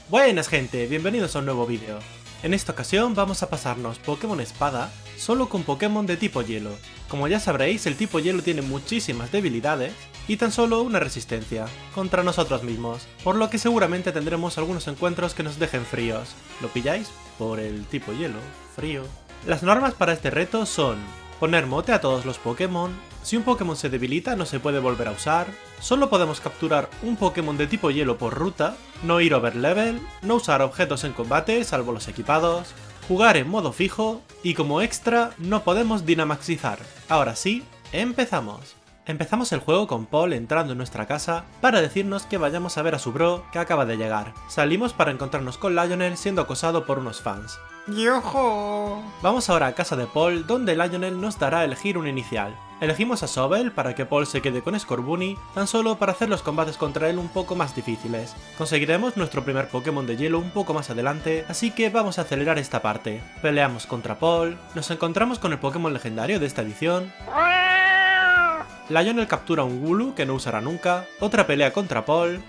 Buenas gente, bienvenidos a un nuevo vídeo. En esta ocasión vamos a pasarnos Pokémon Espada solo con Pokémon de tipo Hielo. Como ya sabréis, el tipo Hielo tiene muchísimas debilidades y tan solo una resistencia contra nosotros mismos, por lo que seguramente tendremos algunos encuentros que nos dejen fríos. ¿Lo pilláis? Por el tipo Hielo, frío. Las normas para este reto son: poner mote a todos los Pokémon, si un Pokémon se debilita no se puede volver a usar, solo podemos capturar un Pokémon de tipo Hielo por ruta, no ir over level, no usar objetos en combate salvo los equipados, jugar en modo fijo y como extra no podemos Dynamaxizar. Ahora sí, empezamos. Empezamos el juego con Paul entrando en nuestra casa para decirnos que vayamos a ver a su bro que acaba de llegar. Salimos para encontrarnos con Lionel siendo acosado por unos fans. ¡Yojo! Vamos ahora a casa de Paul, donde Lionel nos dará a elegir un inicial. Elegimos a Sobel para que Paul se quede con Scorbunny, tan solo para hacer los combates contra él un poco más difíciles. Conseguiremos nuestro primer Pokémon de hielo un poco más adelante, así que vamos a acelerar esta parte. Peleamos contra Paul, nos encontramos con el Pokémon legendario de esta edición. Lionel captura un Wooloo que no usará nunca, otra pelea contra Paul.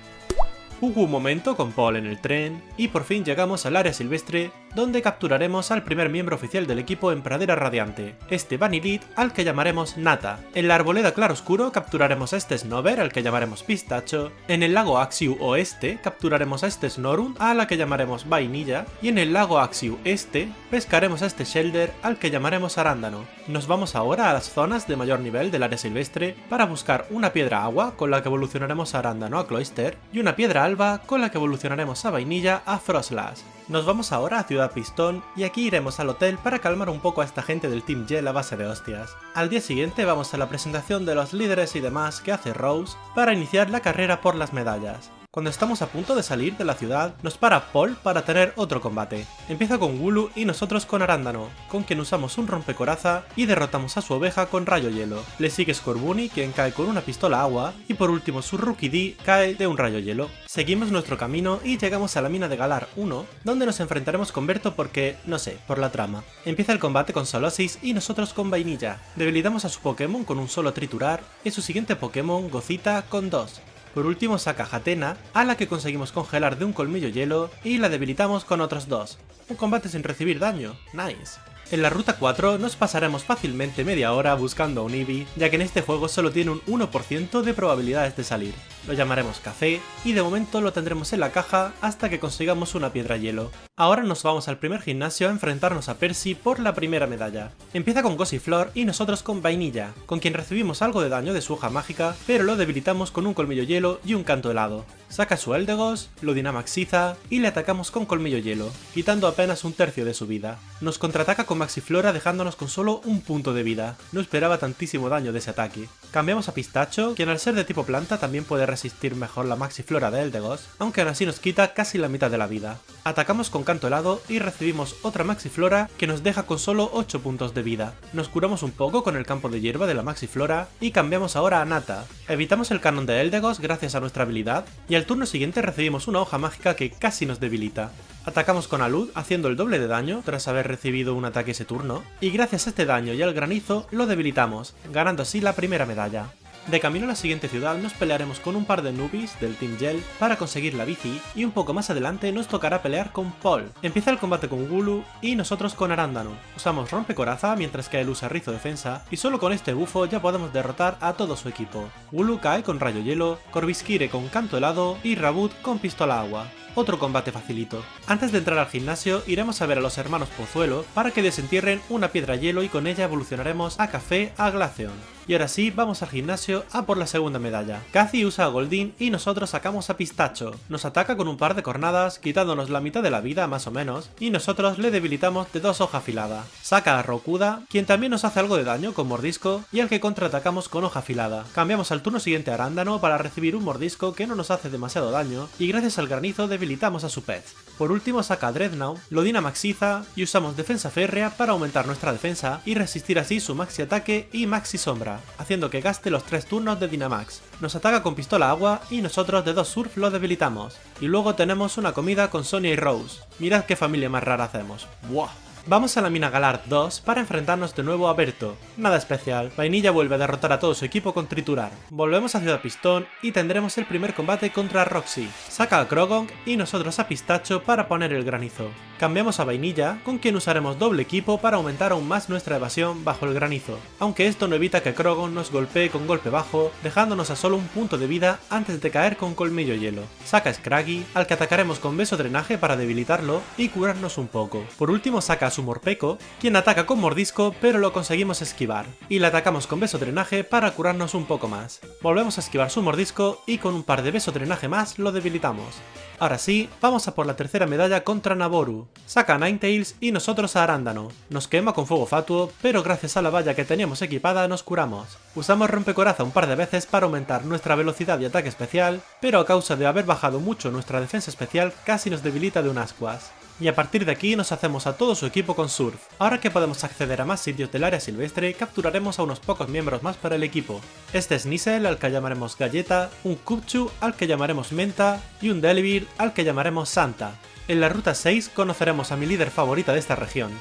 Hubo un momento con Paul en el tren, y por fin llegamos al área silvestre, donde capturaremos al primer miembro oficial del equipo en Pradera Radiante, este Vanillite al que llamaremos Nata. En la Arboleda Claroscuro capturaremos a este Snover al que llamaremos Pistacho, en el lago Axiu Oeste capturaremos a este Snorunt a la que llamaremos Vainilla, y en el lago Axiu Este pescaremos a este Shelder al que llamaremos Arándano. Nos vamos ahora a las zonas de mayor nivel del área silvestre para buscar una piedra agua con la que evolucionaremos a Arándano a Cloyster y una piedra alba con la que evolucionaremos a Vainilla a Froslass. Nos vamos ahora a Ciudad Pistón y aquí iremos al hotel para calmar un poco a esta gente del Team Gel a base de hostias. Al día siguiente vamos a la presentación de los líderes y demás que hace Rose para iniciar la carrera por las medallas. Cuando estamos a punto de salir de la ciudad, nos para Paul para tener otro combate. Empieza con Wooloo y nosotros con Arándano, con quien usamos un rompecoraza y derrotamos a su oveja con rayo hielo. Le sigue Scorbunny, quien cae con una pistola agua, y por último su Rookie D cae de un rayo hielo. Seguimos nuestro camino y llegamos a la mina de Galar 1, donde nos enfrentaremos con Berto porque, no sé, por la trama. Empieza el combate con Solosis y nosotros con Vainilla. Debilitamos a su Pokémon con un solo triturar y su siguiente Pokémon Gocita con 2. Por último saca Hatena, a la que conseguimos congelar de un colmillo hielo y la debilitamos con otros 2. Un combate sin recibir daño, nice. En la ruta 4 nos pasaremos fácilmente media hora buscando a un Eevee, ya que en este juego solo tiene un 1% de probabilidades de salir. Lo llamaremos Café y de momento lo tendremos en la caja hasta que consigamos una piedra hielo. Ahora nos vamos al primer gimnasio a enfrentarnos a Percy por la primera medalla. Empieza con Gossiflor y nosotros con Vainilla, con quien recibimos algo de daño de su hoja mágica, pero lo debilitamos con un colmillo hielo y un canto helado. Saca su Eldegoss, lo Dynamaxiza y le atacamos con colmillo hielo, quitando apenas un tercio de su vida. Nos contraataca con Maxiflora dejándonos con solo un punto de vida. No esperaba tantísimo daño de ese ataque. Cambiamos a Pistacho, quien al ser de tipo planta también puede resistir mejor la Maxiflora de Eldegoss, aunque aún así nos quita casi la mitad de la vida. Atacamos con canto helado y recibimos otra Maxiflora que nos deja con solo 8 puntos de vida. Nos curamos un poco con el campo de hierba de la Maxiflora y cambiamos ahora a Nata. Evitamos el canon de Eldegoss gracias a nuestra habilidad y al turno siguiente recibimos una hoja mágica que casi nos debilita. Atacamos con Alud haciendo el doble de daño tras haber recibido un ataque ese turno, y gracias a este daño y al granizo lo debilitamos, ganando así la primera medalla. De camino a la siguiente ciudad nos pelearemos con un par de newbies del Team Gel para conseguir la bici y un poco más adelante nos tocará pelear con Paul. Empieza el combate con Wooloo y nosotros con Arándano. Usamos rompecoraza mientras que él usa rizo defensa y solo con este bufo ya podemos derrotar a todo su equipo. Wooloo cae con rayo hielo, Corvisquire con canto helado y Raboot con pistola agua. Otro combate facilito. Antes de entrar al gimnasio iremos a ver a los hermanos Pozuelo para que desentierren una piedra hielo y con ella evolucionaremos a Café a Glaceon. Y ahora sí, vamos al gimnasio a por la segunda medalla. Cathy usa a Goldeen y nosotros sacamos a Pistacho. Nos ataca con un par de cornadas, quitándonos la mitad de la vida más o menos, y nosotros le debilitamos de 2 hoja afilada. Saca a Rokuda, quien también nos hace algo de daño con mordisco, y al que contraatacamos con hoja afilada. Cambiamos al turno siguiente a Arándano para recibir un mordisco que no nos hace demasiado daño, y gracias al granizo debilitamos a su pez. Por último saca a Dreadnought, lo Dynamaxiza y usamos defensa férrea para aumentar nuestra defensa y resistir así su maxi ataque y maxi sombra, haciendo que gaste los 3 turnos de Dynamax. Nos ataca con pistola agua y nosotros de 2 surf lo debilitamos. Y luego tenemos una comida con Sonia y Rose. Mirad qué familia más rara hacemos. ¡Buah! Vamos a la mina Galar 2 para enfrentarnos de nuevo a Berto. Nada especial, Vainilla vuelve a derrotar a todo su equipo con Triturar. Volvemos a Ciudad Pistón y tendremos el primer combate contra Roxy. Saca a Croagunk y nosotros a Pistacho para poner el granizo. Cambiamos a Vainilla, con quien usaremos doble equipo para aumentar aún más nuestra evasión bajo el granizo, aunque esto no evita que Croagunk nos golpee con golpe bajo, dejándonos a solo un punto de vida antes de caer con Colmillo Hielo. Saca a Scraggy, al que atacaremos con Beso Drenaje para debilitarlo y curarnos un poco. Por último saca a su Morpeko, quien ataca con Mordisco pero lo conseguimos esquivar, y le atacamos con Beso Drenaje para curarnos un poco más. Volvemos a esquivar su Mordisco y con un par de Beso Drenaje más lo debilitamos. Ahora sí, vamos a por la tercera medalla contra Naboru. Saca a Ninetales y nosotros a Arándano. Nos quema con fuego fatuo, pero gracias a la valla que teníamos equipada nos curamos. Usamos Rompecoraza un par de veces para aumentar nuestra velocidad y ataque especial, pero a causa de haber bajado mucho nuestra defensa especial casi nos debilita de un ascuas. Y a partir de aquí nos hacemos a todo su equipo con Surf. Ahora que podemos acceder a más sitios del área silvestre, capturaremos a unos pocos miembros más para el equipo. Este es Nissel, al que llamaremos Galleta, un Cubchoo, al que llamaremos Menta, y un Delibird, al que llamaremos Santa. En la ruta 6 conoceremos a mi líder favorita de esta región.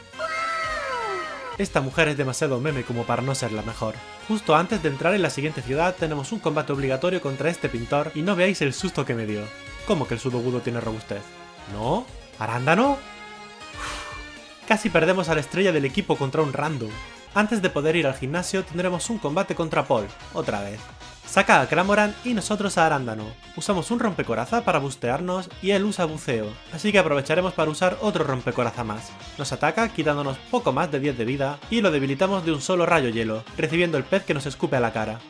Esta mujer es demasiado meme como para no ser la mejor. Justo antes de entrar en la siguiente ciudad tenemos un combate obligatorio contra este pintor y no veáis el susto que me dio. ¿Cómo que el Sudowoodo tiene robustez? ¿No? ¿Arándano? Casi perdemos a la estrella del equipo contra un random. Antes de poder ir al gimnasio tendremos un combate contra Paul, otra vez. Saca a Cramorant y nosotros a Arándano. Usamos un rompecoraza para bustearnos y él usa buceo, así que aprovecharemos para usar otro rompecoraza más. Nos ataca quitándonos poco más de 10 de vida y lo debilitamos de un solo rayo hielo, recibiendo el pez que nos escupe a la cara.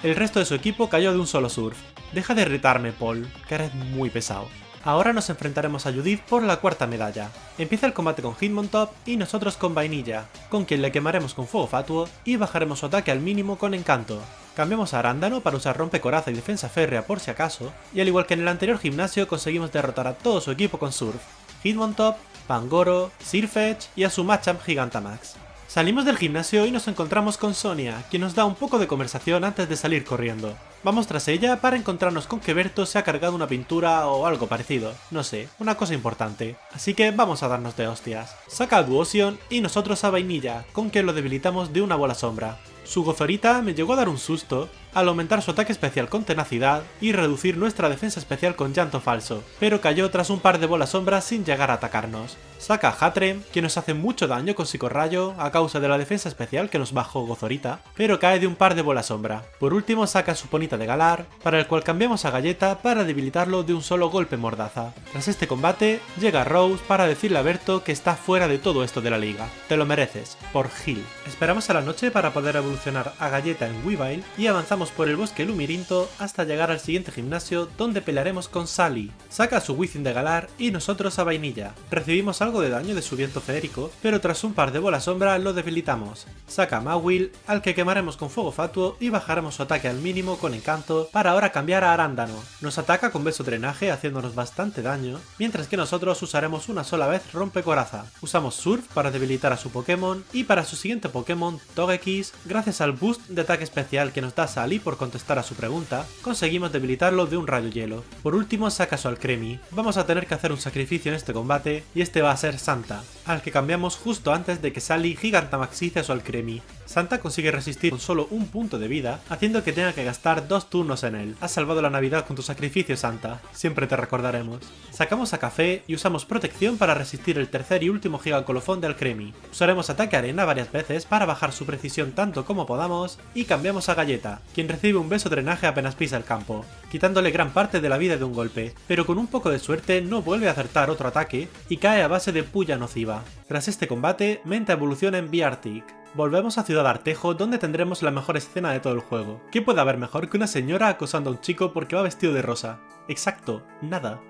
El resto de su equipo cayó de un solo surf. Deja de irritarme, Paul, que eres muy pesado. Ahora nos enfrentaremos a Judith por la cuarta medalla. Empieza el combate con Hitmontop y nosotros con Vainilla, con quien le quemaremos con fuego fatuo y bajaremos su ataque al mínimo con encanto. Cambiamos a Arándano para usar rompecoraza y defensa férrea por si acaso, y al igual que en el anterior gimnasio conseguimos derrotar a todo su equipo con Surf, Hitmontop, Pangoro, Sirfetch'd y a su Machamp Gigantamax. Salimos del gimnasio y nos encontramos con Sonia, quien nos da un poco de conversación antes de salir corriendo. Vamos tras ella para encontrarnos con que Berto se ha cargado una pintura o algo parecido, no sé, una cosa importante. Así que vamos a darnos de hostias. Saca a Duosion y nosotros a Vainilla, con quien lo debilitamos de una bola sombra. Su Gozorita me llegó a dar un susto al aumentar su ataque especial con tenacidad y reducir nuestra defensa especial con llanto falso, pero cayó tras un par de bolas sombras sin llegar a atacarnos. Saca a Hatrem, que nos hace mucho daño con psicorrayo a causa de la defensa especial que nos bajó Gozorita, pero cae de un par de bolas sombra. Por último saca su Ponita de Galar, para el cual cambiamos a Galleta para debilitarlo de un solo golpe mordaza. Tras este combate, llega Rose para decirle a Berto que está fuera de todo esto de la liga. Te lo mereces, por Gil. Esperamos a la noche para poder evolucionar a Galleta en Weavile y avanzamos por el bosque Lumirinto hasta llegar al siguiente gimnasio donde pelearemos con Sally. Saca a su Within de Galar y nosotros a Vainilla. Recibimos algo de daño de su viento feérico, pero tras un par de bolas sombra lo debilitamos. Saca a Mawile, al que quemaremos con fuego fatuo y bajaremos su ataque al mínimo con encanto para ahora cambiar a Arándano. Nos ataca con Beso Drenaje haciéndonos bastante daño, mientras que nosotros usaremos una sola vez Rompecoraza. Usamos Surf para debilitar a su Pokémon y para su siguiente Pokémon, Togekiss, gracias al boost de ataque especial que nos da Sally por contestar a su pregunta, conseguimos debilitarlo de un rayo hielo. Por último saca su Alcremie. Vamos a tener que hacer un sacrificio en este combate y este va a ser Santa, al que cambiamos justo antes de que Sally Gigantamaxice a su Alcremie. Santa consigue resistir con solo un punto de vida, haciendo que tenga que gastar 2 turnos en él. Has salvado la Navidad con tu sacrificio, Santa. Siempre te recordaremos. Sacamos a Café y usamos protección para resistir el tercer y último Gigacolofón de Alcremie. Usaremos ataque arena varias veces para bajar su precisión tanto como podamos y cambiamos a Galleta, quien recibe un Beso Drenaje apenas pisa el campo, quitándole gran parte de la vida de un golpe, pero con un poco de suerte no vuelve a acertar otro ataque y cae a base de puya nociva. Tras este combate, Menta evoluciona en Beartic. Volvemos a Ciudad Artejo, donde tendremos la mejor escena de todo el juego. ¿Qué puede haber mejor que una señora acosando a un chico porque va vestido de rosa? Exacto, nada.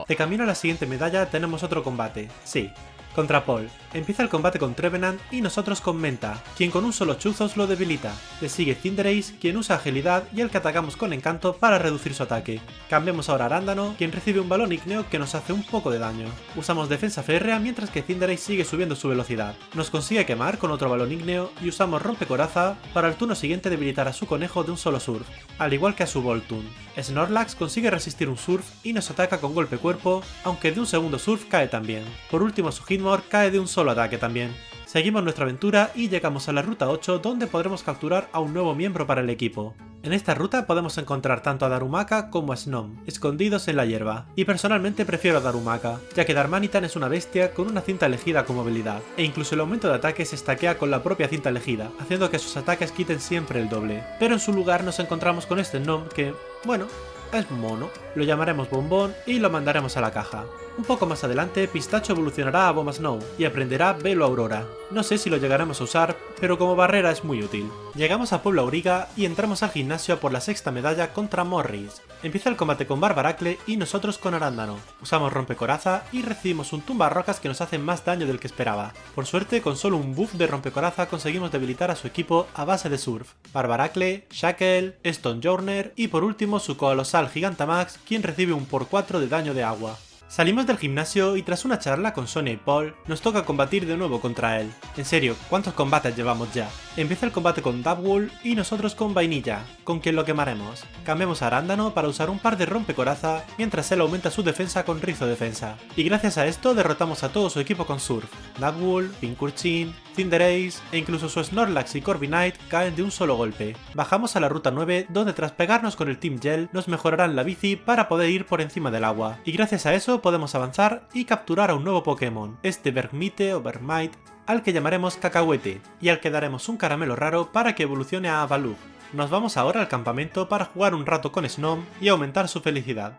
De camino a la siguiente medalla tenemos otro combate. Sí, contra Paul. Empieza el combate con Trevenant y nosotros con Menta, quien con un solo chuzos lo debilita. Le sigue Cinderace, quien usa agilidad y el que atacamos con encanto para reducir su ataque. Cambiamos ahora a Arándano, quien recibe un balón ígneo que nos hace un poco de daño. Usamos defensa férrea mientras que Cinderace sigue subiendo su velocidad. Nos consigue quemar con otro balón ígneo y usamos Rompecoraza para el turno siguiente debilitar a su conejo de un solo surf, al igual que a su Voltoon. Snorlax consigue resistir un surf y nos ataca con golpe cuerpo, aunque de un segundo surf cae también. Por último su Skidmore cae de un solo ataque también. Seguimos nuestra aventura y llegamos a la ruta 8 donde podremos capturar a un nuevo miembro para el equipo. En esta ruta podemos encontrar tanto a Darumaka como a Snom, escondidos en la hierba, y personalmente prefiero a Darumaka, ya que Darmanitan es una bestia con una cinta elegida como habilidad, e incluso el aumento de ataque se estaquea con la propia cinta elegida, haciendo que sus ataques quiten siempre el doble. Pero en su lugar nos encontramos con este Snom que, bueno, es mono. Lo llamaremos Bombón y lo mandaremos a la caja. Un poco más adelante, Pistacho evolucionará a Bomba Snow y aprenderá Velo Aurora. No sé si lo llegaremos a usar, pero como barrera es muy útil. Llegamos a Pueblo Auriga y entramos al gimnasio por la sexta medalla contra Morris. Empieza el combate con Barbaracle y nosotros con Arándano. Usamos Rompecoraza y recibimos un tumbarrocas que nos hace más daño del que esperaba. Por suerte, con solo un buff de Rompecoraza conseguimos debilitar a su equipo a base de Surf. Barbaracle, Shackle, Stonejourner y por último su colosal Gigantamax, quien recibe un por 4 de daño de agua. Salimos del gimnasio y tras una charla con Sonia y Paul, nos toca combatir de nuevo contra él. En serio, ¿cuántos combates llevamos ya? Empieza el combate con Dubwool y nosotros con Vainilla, con quien lo quemaremos. Cambiamos a Arándano para usar un par de Rompecoraza, mientras él aumenta su defensa con Rizo Defensa. Y gracias a esto derrotamos a todo su equipo con Surf. Dubwool, Pincurchin, Cinderace e incluso su Snorlax y Corviknight caen de un solo golpe. Bajamos a la ruta 9 donde tras pegarnos con el Team Gel nos mejorarán la bici para poder ir por encima del agua. Y gracias a eso podemos avanzar y capturar a un nuevo Pokémon, este Bergmite o Bergmite, al que llamaremos Cacahuete, y al que daremos un caramelo raro para que evolucione a Avalugg. Nos vamos ahora al campamento para jugar un rato con Snom y aumentar su felicidad.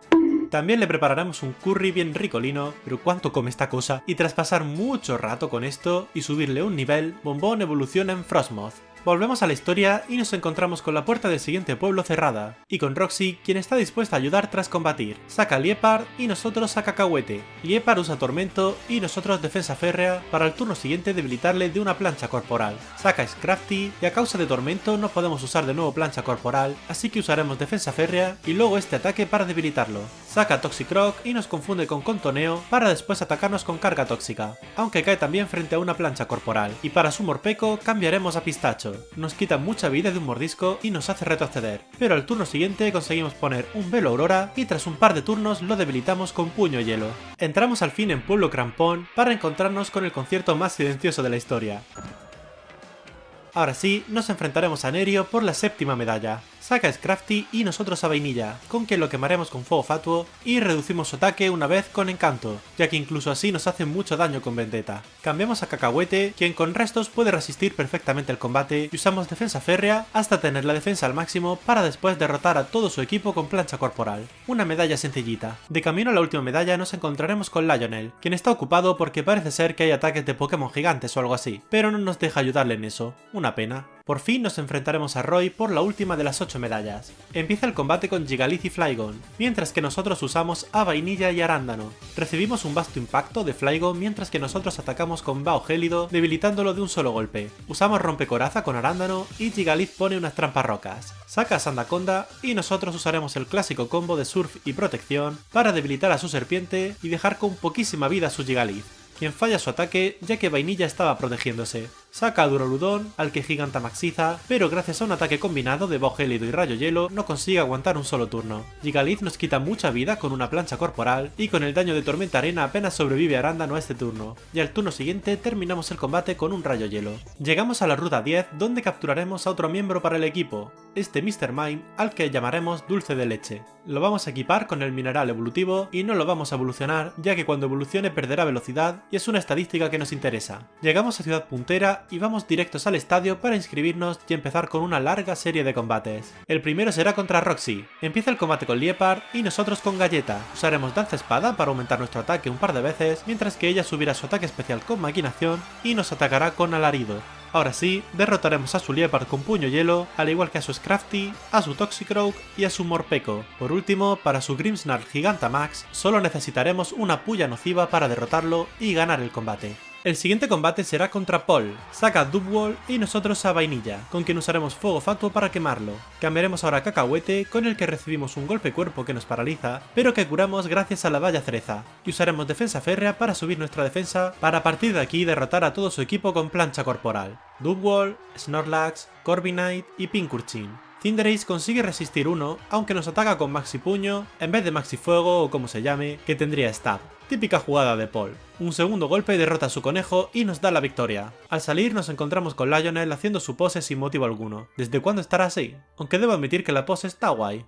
También le prepararemos un curry bien ricolino, pero ¿cuánto come esta cosa? Y tras pasar mucho rato con esto y subirle un nivel, Bombón evoluciona en Frostmoth. Volvemos a la historia y nos encontramos con la puerta del siguiente pueblo cerrada, y con Roxy, quien está dispuesta a ayudar tras combatir. Saca a Liepard y nosotros a Cacahuete. Liepard usa Tormento y nosotros Defensa Férrea para el turno siguiente debilitarle de una plancha corporal. Saca a Scrafty y a causa de Tormento no podemos usar de nuevo plancha corporal, así que usaremos Defensa Férrea y luego este ataque para debilitarlo. Saca a Toxicroak y nos confunde con Contoneo para después atacarnos con carga tóxica, aunque cae también frente a una plancha corporal. Y para su Morpeko cambiaremos a Pistacho. Nos quita mucha vida de un mordisco y nos hace retroceder, pero al turno siguiente conseguimos poner un Velo Aurora y tras un par de turnos lo debilitamos con Puño Hielo. Entramos al fin en Pueblo Crampón para encontrarnos con el concierto más silencioso de la historia. Ahora sí, nos enfrentaremos a Nerio por la séptima medalla. Saca a Scrafty y nosotros a Vainilla, con quien lo quemaremos con Fuego Fatuo y reducimos su ataque una vez con Encanto, ya que incluso así nos hace mucho daño con Vendetta. Cambiamos a Cacahuete, quien con restos puede resistir perfectamente el combate y usamos Defensa Férrea hasta tener la defensa al máximo para después derrotar a todo su equipo con plancha corporal. Una medalla sencillita. De camino a la última medalla nos encontraremos con Lionel, quien está ocupado porque parece ser que hay ataques de Pokémon gigantes o algo así, pero no nos deja ayudarle en eso. Una pena. Por fin nos enfrentaremos a Roy por la última de las 8 medallas. Empieza el combate con Gigalith y Flygon, mientras que nosotros usamos a Vainilla y Arándano. Recibimos un vasto impacto de Flygon mientras que nosotros atacamos con Bao Gélido, debilitándolo de un solo golpe. Usamos Rompecoraza con Arándano y Gigalith pone unas trampas rocas. Saca a Sandaconda y nosotros usaremos el clásico combo de Surf y Protección para debilitar a su serpiente y dejar con poquísima vida a su Gigalith, quien falla su ataque ya que Vainilla estaba protegiéndose. Saca a Duraludon, al que Gigantamaxiza, pero gracias a un ataque combinado de Bao Gélido y Rayo Hielo no consigue aguantar un solo turno. Gigalith nos quita mucha vida con una plancha corporal y con el daño de Tormenta Arena apenas sobrevive Arándano a este turno, y al turno siguiente terminamos el combate con un Rayo Hielo. Llegamos a la ruta 10 donde capturaremos a otro miembro para el equipo, este Mr. Mime, al que llamaremos Dulce de Leche. Lo vamos a equipar con el mineral evolutivo y no lo vamos a evolucionar ya que cuando evolucione perderá velocidad y es una estadística que nos interesa. Llegamos a Ciudad Puntera y vamos directos al estadio para inscribirnos y empezar con una larga serie de combates. El primero será contra Roxy. Empieza el combate con Liepard y nosotros con Galleta. Usaremos Danza Espada para aumentar nuestro ataque un par de veces, mientras que ella subirá su ataque especial con Maquinación y nos atacará con Alarido. Ahora sí, derrotaremos a su Liepard con Puño Hielo, al igual que a su Scrafty, a su Toxicroak y a su Morpeko. Por último, para su Grimmsnarl Gigantamax, solo necesitaremos una puya nociva para derrotarlo y ganar el combate. El siguiente combate será contra Paul. Saca a Dubwool y nosotros a Vainilla, con quien usaremos Fuego Fatuo para quemarlo. Cambiaremos ahora a Cacahuete, con el que recibimos un golpe cuerpo que nos paraliza, pero que curamos gracias a la Valla Cereza, y usaremos Defensa Férrea para subir nuestra defensa para a partir de aquí derrotar a todo su equipo con plancha corporal. Dubwool, Snorlax, Corviknight y Pincurchin. Cinderace consigue resistir uno, aunque nos ataca con Maxi Puño, en vez de Maxi Fuego o como se llame, que tendría Stab. Típica jugada de Paul. Un segundo golpe derrota a su conejo y nos da la victoria. Al salir nos encontramos con Lionel haciendo su pose sin motivo alguno. ¿Desde cuándo estará así? Aunque debo admitir que la pose está guay.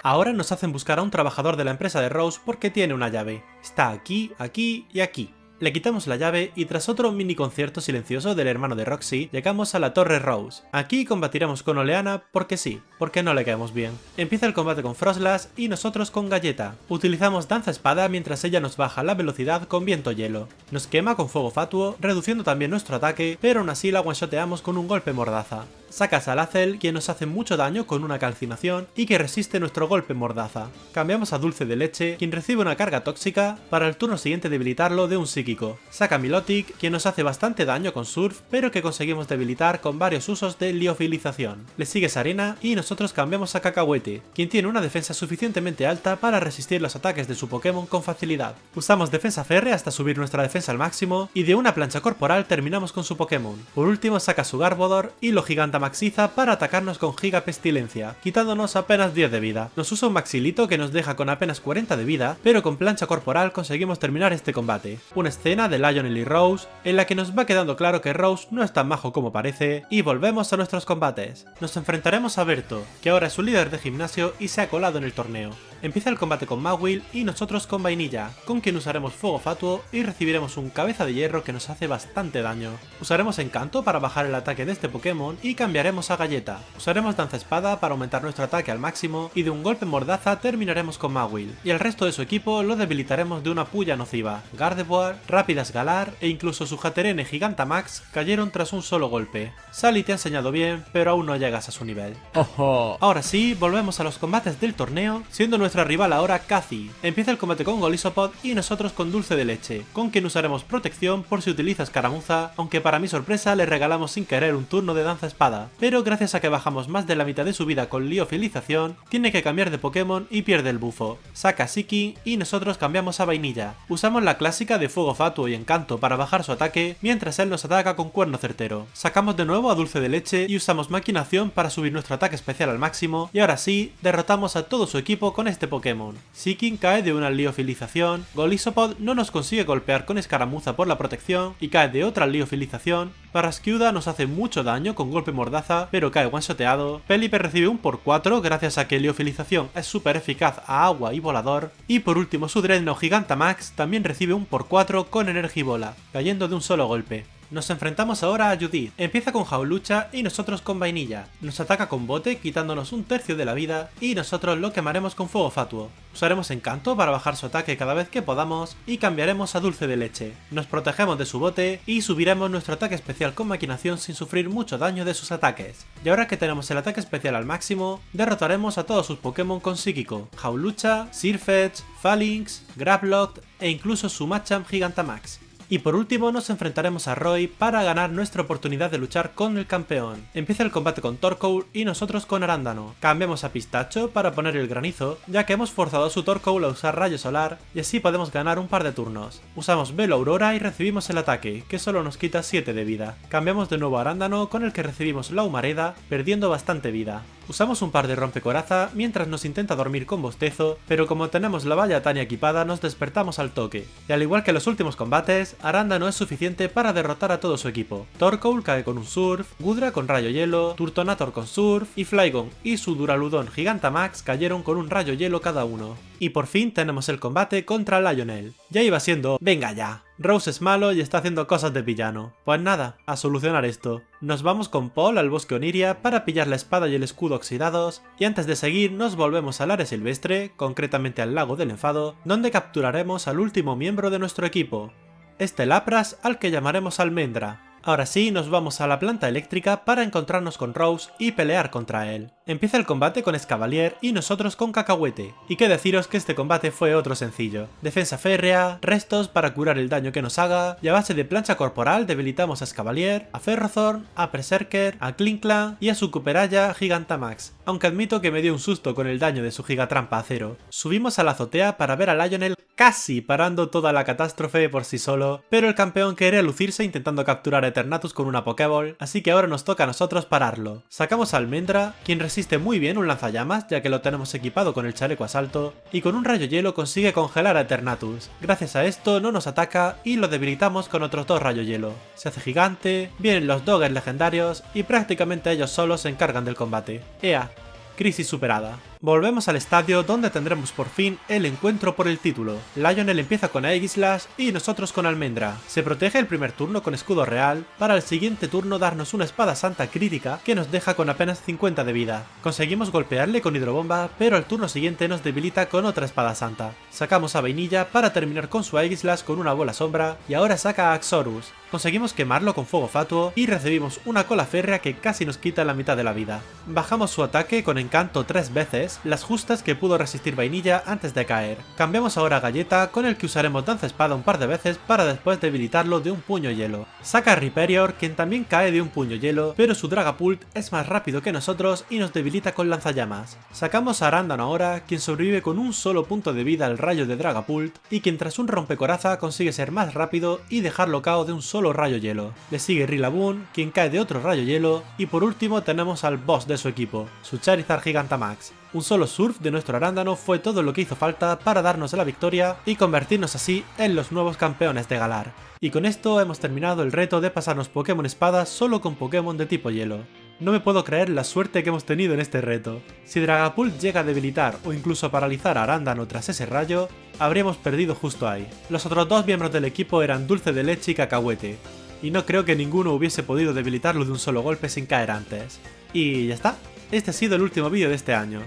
Ahora nos hacen buscar a un trabajador de la empresa de Rose porque tiene una llave. Está aquí, aquí y aquí. Le quitamos la llave y tras otro mini concierto silencioso del hermano de Roxy, llegamos a la Torre Rose. Aquí combatiremos con Oleana porque sí, porque no le caemos bien. Empieza el combate con Frostlash y nosotros con Galleta. Utilizamos Danza Espada mientras ella nos baja la velocidad con Viento Hielo. Nos quema con Fuego Fatuo, reduciendo también nuestro ataque, pero aún así la one-shoteamos con un golpe mordaza. Saca a Salazzle, quien nos hace mucho daño con una calcinación y que resiste nuestro golpe mordaza. Cambiamos a Dulce de Leche, quien recibe una carga tóxica, para el turno siguiente debilitarlo de un psíquico. Saca a Milotic, quien nos hace bastante daño con Surf, pero que conseguimos debilitar con varios usos de liofilización. Le sigue Sarena y nosotros cambiamos a Cacahuete, quien tiene una defensa suficientemente alta para resistir los ataques de su Pokémon con facilidad. Usamos defensa férrea hasta subir nuestra defensa al máximo y de una plancha corporal terminamos con su Pokémon. Por último saca su Garbodor y lo giganta Maxiza para atacarnos con Giga Pestilencia, quitándonos apenas 10 de vida. Nos usa un Maxilito que nos deja con apenas 40 de vida, pero con plancha corporal conseguimos terminar este combate. Una escena de Lionel y Rose, en la que nos va quedando claro que Rose no es tan majo como parece, y volvemos a nuestros combates. Nos enfrentaremos a Berto, que ahora es un líder de gimnasio y se ha colado en el torneo. Empieza el combate con Magwil y nosotros con Vainilla, con quien usaremos Fuego Fatuo y recibiremos un Cabeza de Hierro que nos hace bastante daño. Usaremos Encanto para bajar el ataque de este Pokémon y cambiaremos a Galleta. Usaremos Danza Espada para aumentar nuestro ataque al máximo y de un golpe mordaza terminaremos con Magwil. Y el resto de su equipo lo debilitaremos de una puya nociva. Gardevoir, Rápidas Galar e incluso su Haterene Gigantamax cayeron tras un solo golpe. Sally te ha enseñado bien, pero aún no llegas a su nivel. Ahora sí, volvemos a los combates del torneo, siendo nuestra rival ahora Cathy. Empieza el combate con Golisopod y nosotros con Dulce de Leche, con quien usaremos protección por si utiliza Escaramuza, aunque para mi sorpresa le regalamos sin querer un turno de Danza Espada, pero gracias a que bajamos más de la mitad de su vida con liofilización, tiene que cambiar de Pokémon y pierde el bufo. Saca a Siki y nosotros cambiamos a Vainilla. Usamos la clásica de Fuego Fatuo y Encanto para bajar su ataque, mientras él nos ataca con Cuerno Certero. Sacamos de nuevo a Dulce de Leche y usamos Maquinación para subir nuestro ataque especial al máximo, y ahora sí, derrotamos a todo su equipo con este Pokémon. Seeking cae de una liofilización, Golisopod no nos consigue golpear con Escaramuza por la protección y cae de otra liofilización, Parasquiuda nos hace mucho daño con golpe mordaza pero cae one-shoteado, Pelipper recibe un por 4 gracias a que liofilización es súper eficaz a agua y volador, y por último su Drednaw Gigantamax también recibe un por 4 con Energibola, cayendo de un solo golpe. Nos enfrentamos ahora a Judith. Empieza con Jaulucha y nosotros con Vainilla. Nos ataca con bote quitándonos un tercio de la vida y nosotros lo quemaremos con Fuego Fatuo. Usaremos Encanto para bajar su ataque cada vez que podamos y cambiaremos a Dulce de Leche. Nos protegemos de su bote y subiremos nuestro ataque especial con Maquinación sin sufrir mucho daño de sus ataques. Y ahora que tenemos el ataque especial al máximo, derrotaremos a todos sus Pokémon con Psíquico, Jaulucha, Sirfetch'd, Phalanx, Graveloct e incluso su Machamp Gigantamax. Y por último nos enfrentaremos a Roy para ganar nuestra oportunidad de luchar con el campeón. Empieza el combate con Torkoal y nosotros con Arándano. Cambiamos a Pistacho para poner el granizo, ya que hemos forzado a su Torkoal a usar Rayo Solar y así podemos ganar un par de turnos. Usamos Velo Aurora y recibimos el ataque, que solo nos quita 7 de vida. Cambiamos de nuevo a Arándano con el que recibimos la Humareda, perdiendo bastante vida. Usamos un par de rompecoraza mientras nos intenta dormir con bostezo, pero como tenemos la valla Tania equipada nos despertamos al toque. Y al igual que en los últimos combates, Arándano es suficiente para derrotar a todo su equipo. Torkoal cae con un Surf, Gudra con Rayo Hielo, Turtonator con Surf y Flygon y su Duraludon Gigantamax cayeron con un Rayo Hielo cada uno. Y por fin tenemos el combate contra Lionel. Ya iba siendo, venga ya. Rose es malo y está haciendo cosas de villano. Pues nada, a solucionar esto. Nos vamos con Paul al bosque Oniria para pillar la espada y el escudo oxidados, y antes de seguir nos volvemos al área silvestre, concretamente al lago del enfado, donde capturaremos al último miembro de nuestro equipo, este Lapras al que llamaremos Almendra. Ahora sí, nos vamos a la planta eléctrica para encontrarnos con Rose y pelear contra él. Empieza el combate con Escavalier y nosotros con Cacahuete. Y qué deciros que este combate fue otro sencillo. Defensa férrea, restos para curar el daño que nos haga, y a base de plancha corporal debilitamos a Escavalier, a Ferrothorn, a Berserker, a Klinklang y a su Cooperaya Gigantamax. Aunque admito que me dio un susto con el daño de su Gigatrampa Acero. Subimos a la azotea para ver a Lionel casi parando toda la catástrofe por sí solo, pero el campeón quería lucirse intentando capturar a Eternatus con una Pokéball, así que ahora nos toca a nosotros pararlo. Sacamos a Almendra, quien resiste muy bien un lanzallamas ya que lo tenemos equipado con el chaleco asalto, y con un rayo hielo consigue congelar a Eternatus. Gracias a esto no nos ataca y lo debilitamos con otros 2 rayos hielo. Se hace gigante, vienen los Doggers legendarios y prácticamente ellos solos se encargan del combate. ¡Ea! Crisis superada. Volvemos al estadio donde tendremos por fin el encuentro por el título. Lionel empieza con Aegislash y nosotros con Almendra. Se protege el primer turno con escudo real, para el siguiente turno darnos una espada santa crítica que nos deja con apenas 50 de vida. Conseguimos golpearle con hidrobomba, pero al turno siguiente nos debilita con otra espada santa. Sacamos a Vainilla para terminar con su Aegislash con una bola sombra y ahora saca a Axorus. Conseguimos quemarlo con fuego fatuo y recibimos una cola férrea que casi nos quita la mitad de la vida. Bajamos su ataque con encanto 3 veces, las justas que pudo resistir Vainilla antes de caer. Cambiamos ahora a Galleta, con el que usaremos danza espada un par de veces para después debilitarlo de un puño hielo. Saca a Riperior, quien también cae de un puño hielo, pero su Dragapult es más rápido que nosotros y nos debilita con lanzallamas. Sacamos a Arándano ahora, quien sobrevive con un solo punto de vida al rayo de Dragapult y quien tras un rompecoraza consigue ser más rápido y dejarlo KO de un solo rayo hielo. Le sigue Rillaboom, quien cae de otro rayo hielo, y por último tenemos al boss de su equipo, su Charizard Gigantamax. Un solo surf de nuestro Arándano fue todo lo que hizo falta para darnos la victoria y convertirnos así en los nuevos campeones de Galar. Y con esto hemos terminado el reto de pasarnos Pokémon Espada solo con Pokémon de tipo hielo. No me puedo creer la suerte que hemos tenido en este reto. Si Dragapult llega a debilitar o incluso paralizar a Arándano tras ese rayo, habríamos perdido justo ahí. Los otros 2 miembros del equipo eran Dulce de Leche y Cacahuete, y no creo que ninguno hubiese podido debilitarlo de un solo golpe sin caer antes. Y ya está, este ha sido el último vídeo de este año.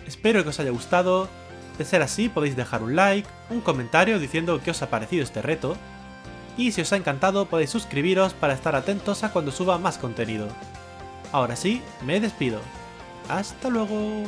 Espero que os haya gustado. De ser así podéis dejar un like, un comentario diciendo qué os ha parecido este reto, y si os ha encantado podéis suscribiros para estar atentos a cuando suba más contenido. Ahora sí, me despido. ¡Hasta luego!